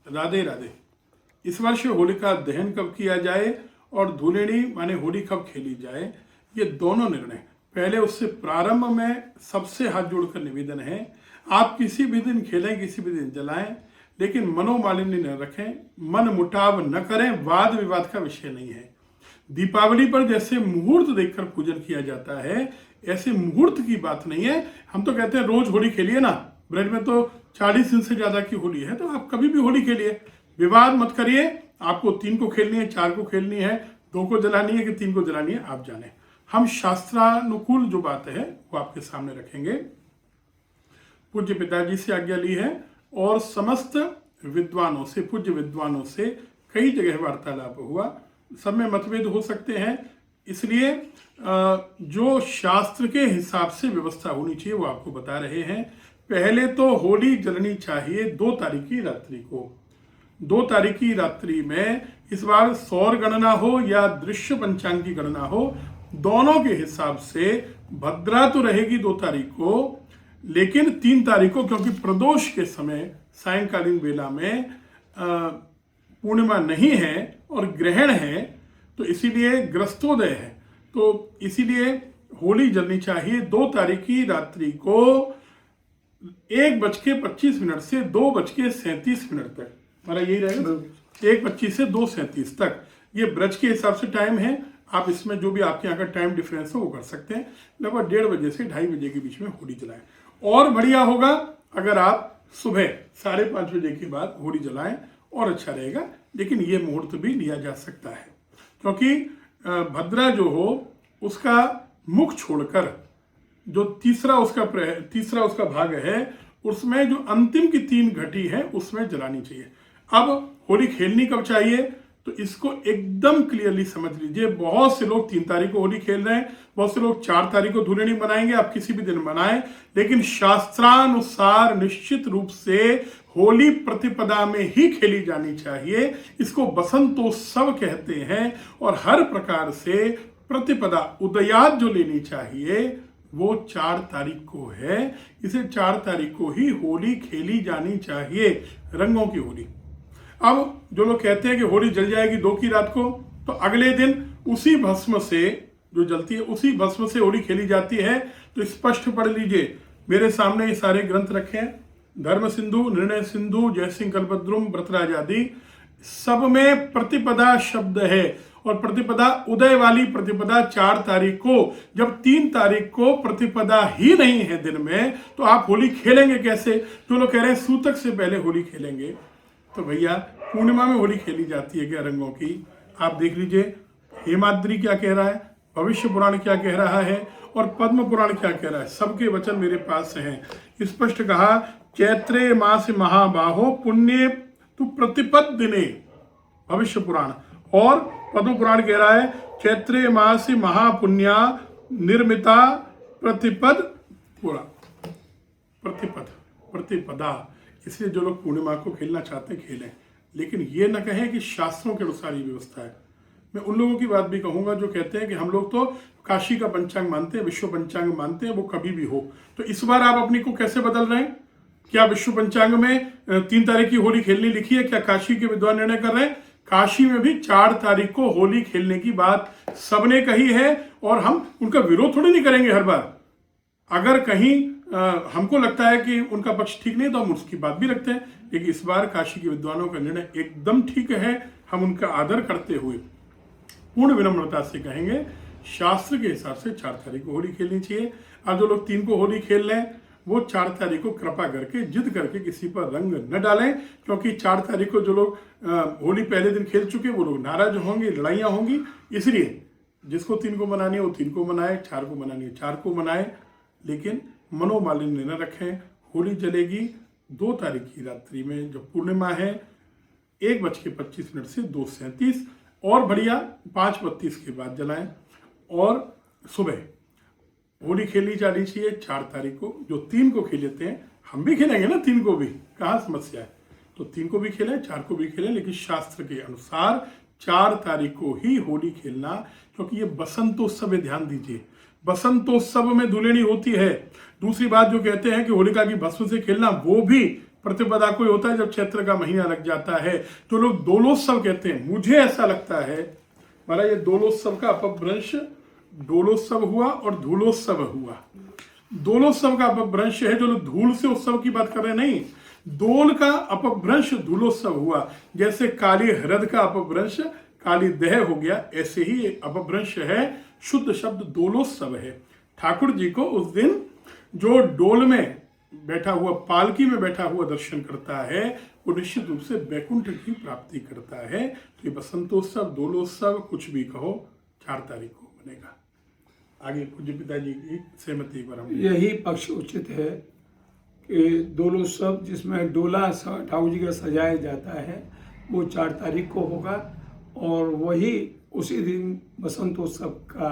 राधे राधे। इस वर्ष होलिका दहन कब किया जाए और धूलेड़ी माने होली कब खेली जाए, ये दोनों निर्णय पहले उससे प्रारंभ में सबसे हाथ जोड़कर निवेदन है, आप किसी भी दिन खेलें, किसी भी दिन जलाएं, लेकिन मनोमालिन्य न रखें, मन मुटाव न करें, वाद विवाद का विषय नहीं है। दीपावली पर जैसे मुहूर्त देखकर पूजन किया जाता है, ऐसे मुहूर्त की बात नहीं है। हम तो कहते हैं रोज होली खेलिए ना, ब्रज में तो 40 दिन से ज्यादा की होली है, तो आप कभी भी होली खेलिए, विवाद मत करिए। आपको 3 को खेलनी है, 4 को खेलनी है, 2 को जलानी है कि 3 को जलानी है, आप जाने। हम शास्त्रानुकूल जो बात है वो आपके सामने रखेंगे। पूज्य पिताजी से आज्ञा ली है और समस्त विद्वानों से, पूज्य विद्वानों से कई जगह वार्तालाप हुआ, सब में मतभेद हो सकते हैं, इसलिए जो शास्त्र के हिसाब से व्यवस्था होनी चाहिए वो आपको बता रहे हैं। पहले तो होली जलनी चाहिए 2 तारीख की रात्रि को। 2 तारीख की रात्रि में इस बार सौर गणना हो या दृश्य पंचांग की गणना हो, दोनों के हिसाब से भद्रा तो रहेगी 2 तारीख को, लेकिन 3 तारीख को, क्योंकि प्रदोष के समय सायंकालीन वेला में पूर्णिमा नहीं है और ग्रहण है, तो इसीलिए ग्रस्तोदय है, तो इसीलिए होली जलनी चाहिए 2 तारीख की रात्रि को 1:25 से 2:37 तक। हमारा यही रहेगा, 1:25 से 2:37 तक। ये ब्रज के हिसाब से टाइम है, आप इसमें जो भी आपके यहाँ का टाइम डिफरेंस है वो कर सकते हैं। लगभग 1:30 बजे से 2:30 बजे के बीच में होली जलाएं। और बढ़िया होगा अगर आप सुबह 5:30 बजे के बाद होली जलाएं, और अच्छा रहेगा, लेकिन ये मुहूर्त भी लिया जा सकता है, क्योंकि भद्रा जो हो उसका मुख छोड़कर जो तीसरा उसका भाग है, उसमें जो अंतिम की 3 घटी है उसमें जलानी चाहिए। अब होली खेलनी कब चाहिए, तो इसको एकदम क्लियरली समझ लीजिए। बहुत से लोग 3 तारीख को होली खेल रहे हैं, बहुत से लोग 4 तारीख को धूलेड़ी मनाएंगे, आप किसी भी दिन मनाएं, लेकिन शास्त्रानुसार निश्चित रूप से होली प्रतिपदा में ही खेली जानी चाहिए। इसको बसंतोत्सव कहते हैं, और हर प्रकार से प्रतिपदा उदयात जो लेनी चाहिए वो 4 तारीख को है। इसे 4 तारीख को ही होली खेली जानी चाहिए, रंगों की होली। अब जो लोग कहते हैं कि होली जल जाएगी 2 की रात को, तो अगले दिन उसी भस्म से जो जलती है, उसी भस्म से होली खेली जाती है। तो स्पष्ट पढ़ लीजिए, मेरे सामने ये सारे ग्रंथ रखे हैं, धर्म सिंधु, निर्णय सिंधु, जयसिंह कल्पद्रुम, व्रतराज आदि, सब में प्रतिपदा शब्द है। और प्रतिपदा उदय वाली प्रतिपदा 4 तारीख को, जब 3 तारीख को प्रतिपदा ही नहीं है दिन में, तो आप होली खेलेंगे कैसे? जो लोग कह रहे हैं सूतक से पहले होली खेलेंगे, तो भैया पूर्णिमा में होली खेली जाती है क्या रंगों की? आप देख लीजिए, हेमाद्री क्या कह रहा है, भविष्य पुराण क्या कह रहा है, और पद्म पुराण क्या कह रहा है, सबके वचन मेरे पास हैं। स्पष्ट कहा, चैत्रे मास महाबाहो पुण्य तु प्रतिपद दिने, भविष्य पुराण, और पद्म पुराण कह रहा है चैत्रे मास महापुण्या निर्मिता प्रतिपद पूरा, प्रतिपदा। इसलिए जो लोग पूर्णिमा को खेलना चाहते हैं खेलें, लेकिन ये न कहें कि शास्त्रों के अनुसार ये व्यवस्था है। मैं उन लोगों की बात भी कहूंगा जो कहते हैं कि हम लोग तो काशी का पंचांग मानते हैं, विश्व पंचांग मानते हैं, वो कभी भी हो। तो इस बार आप अपनी को कैसे बदल रहे हैं? क्या विश्व पंचांग में 3 तारीख की होली खेलनी लिखी है? क्या काशी के विद्वान निर्णय कर रहे हैं? काशी में भी 4 तारीख को होली खेलने की बात सबने कही है, और हम उनका विरोध थोड़ी नहीं करेंगे हर बार। अगर कहीं हमको लगता है कि उनका पक्ष ठीक नहीं, तो हम उसकी बात भी रखते हैं, लेकिन इस बार काशी के विद्वानों का निर्णय एकदम ठीक है। हम उनका आदर करते हुए पूर्ण विनम्रता से कहेंगे, शास्त्र के हिसाब से 4 तारीख को होली खेलनी चाहिए। अब जो लोग 3 को होली खेल रहे हैं, वो 4 तारीख को कृपा करके, जिद करके किसी पर रंग न डालें, क्योंकि 4 तारीख को जो लोग होली पहले दिन खेल चुके वो लोग नाराज होंगे, लड़ाइयाँ होंगी। इसलिए जिसको 3 को मनानी है वो 3 को मनाए, 4 को मनानी है 4 को मनाए, लेकिन मनोमालिन्य न रखें। होली जलेगी 2 तारीख की रात्रि में, जब पूर्णिमा है, 1:25 से 2:37, और बढ़िया 5:32 के बाद जलाएं, और सुबह होली खेली जानी चाहिए 4 तारीख को। जो 3 को खेलते हैं, हम भी खेलेंगे ना 3 को भी, कहाँ समस्या है? तो 3 को भी खेलें, 4 को भी खेलें, लेकिन शास्त्र के अनुसार 4 तारीख को ही होली खेलना, क्योंकि ये बसंतोत्सव है। ध्यान दीजिए, बसंतोत्सव में धूलेड़ी होती है। दूसरी बात जो कहते हैं कि होलिका की भस्म से खेलना, वो भी प्रतिपदा कोई होता है जब चैत्र का महीना लग जाता है तो लोग दोलोत्सव कहते हैं। मुझे ऐसा लगता है हमारा ये दोलोत्सव का अपभ्रंश डोलोत्सव हुआ और धूलोत्सव हुआ। दोलोत्सव का अपभ्रंश है, जो लोग धूल से उत्सव की बात कर रहे हैं, नहीं, दोल का अपभ्रंश धूलोत्सव हुआ। जैसे काली हृद का अपभ्रंश काली दह हो गया, ऐसे ही अपभ्रंश है, शुद्ध शब्द दोलोत्सव है। ठाकुर जी को उस दिन जो डोल में बैठा हुआ, पालकी में बैठा हुआ दर्शन करता है वो निश्चित रूप से वैकुंठ की प्राप्ति करता है। तो ये बसंतोत्सव, दोलोत्सव, कुछ भी कहो, 4 तारीख को बनेगा। आगे पूज्य पिताजी की सहमति एक बार हम यही पक्ष उचित है कि दोलोत्सव जिसमें डोला ठाकुर जी का सजाया जाता है वो 4 तारीख को होगा और वही उसी दिन बसंतोत्सव का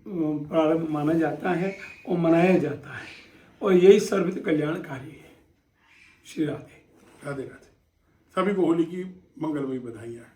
प्रारंभ माना जाता है और मनाया जाता है और यही सर्वत्र कल्याणकारी है। श्री राधे राधे राधे। सभी को होली की मंगलमयी बधाइयाँ।